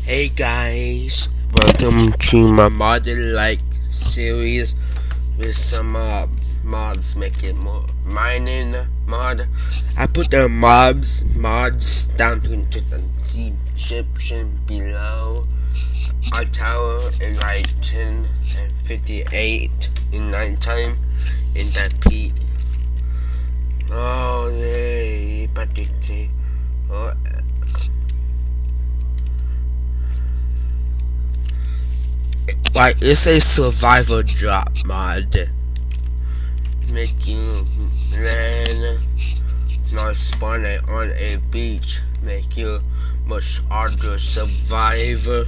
Hey guys, welcome to my modded like series with some mods make it more mining mod. I put the mods down into the description below. Our tower is like 10 and 58 in nighttime in that peak. Oh yay, patiti. Oh, like it's a survival drop mod. Make you land not spawning on a beach. Make you much harder survivor.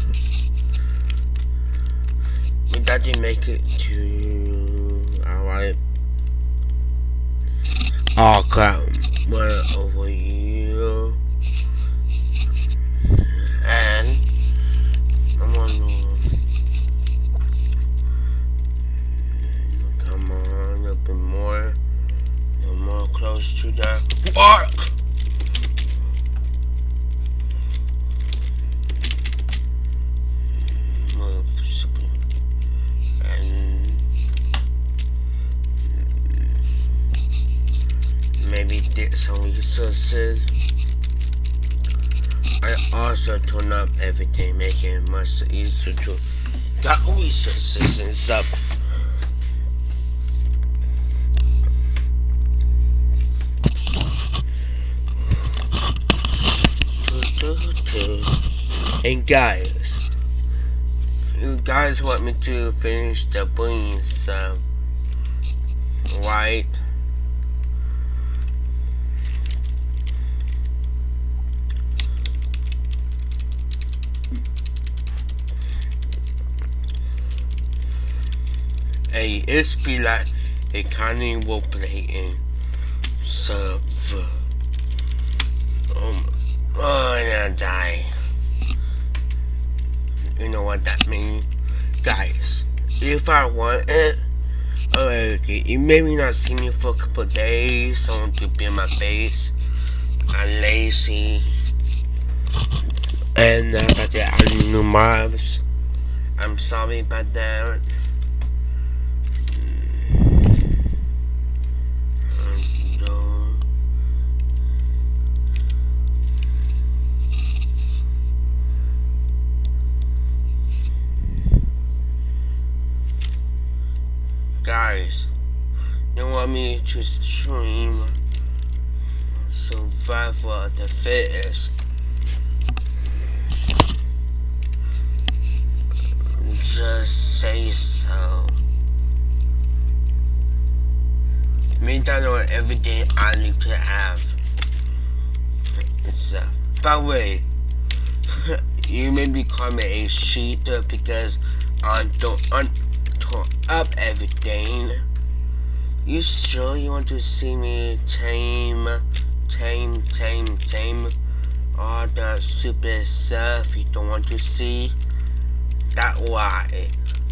We got to make it to alright. Oh crap, went over here. And I'm on come on, a bit more close to the park. Move, and maybe get some resources. I also turn up everything, making it much easier to get resources and stuff. And guys, you guys want me to finish the beans, right? Hey, it's be like a kind role playing server. Oh, I'm gonna die. You know what that means? Guys, if I want it, okay, you maybe not see me for a couple days. I want to be in my face. I'm lazy. And about the adding new mobs. I'm sorry about that. Guys, you want me to stream Survival of the Fittest? Just say so. Me that on everything I need to have. So, by the way, you may be calling me a cheater because I don't up everything. You sure you want to see me tame all the super stuff you don't want to see? That why.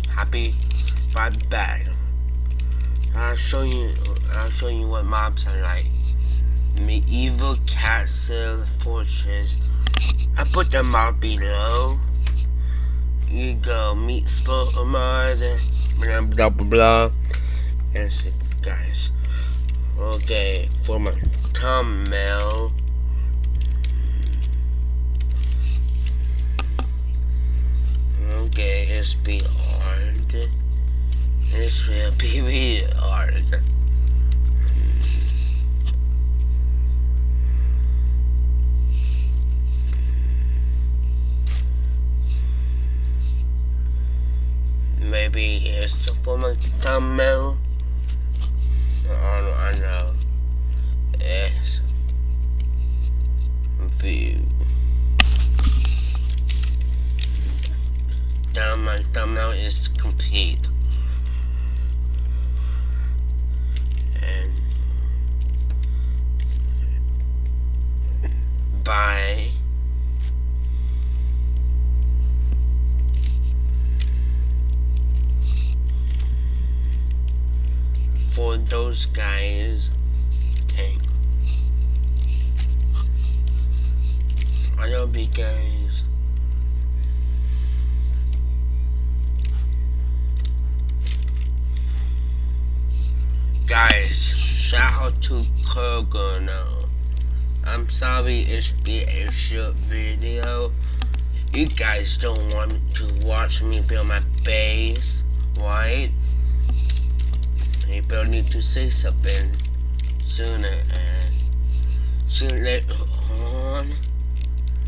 Happy right back. I'll show you what mobs are like. Medieval castle fortress. I put the mob below. You go meet sport mod. Blah blah blah. Yes, guys. Okay, for my thumbnail. Okay, it's be hard. This will be really hard. Maybe here's for my thumbnail. I know. Yes. View. Now my thumbnail is complete. And bye. For those guys, tank. I love you guys. how to cook now. I'm sorry it's be a short video. You guys don't want to watch me build my base, right? People need to say something sooner and soon later on.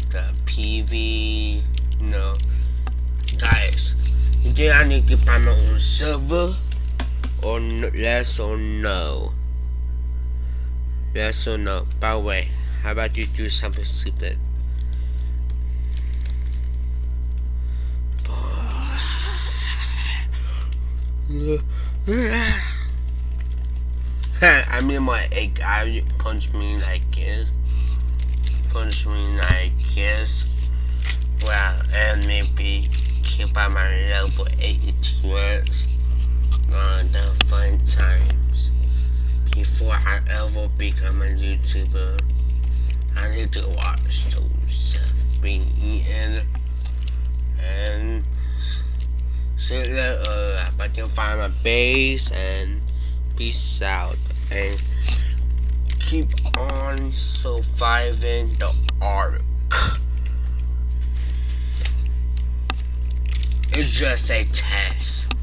The PV, no. Guys, you think I need to find my own server? Or yes or no? Yes or no? By the way, how about you do something stupid? I mean my guy punch me like this. Punch me like this. Well, and maybe keep on my level 8 words on the fun times. Before I ever become a YouTuber, I need to watch those stuff being eaten and see you later. I can find my base and peace out and keep on surviving the arc. It's just a test.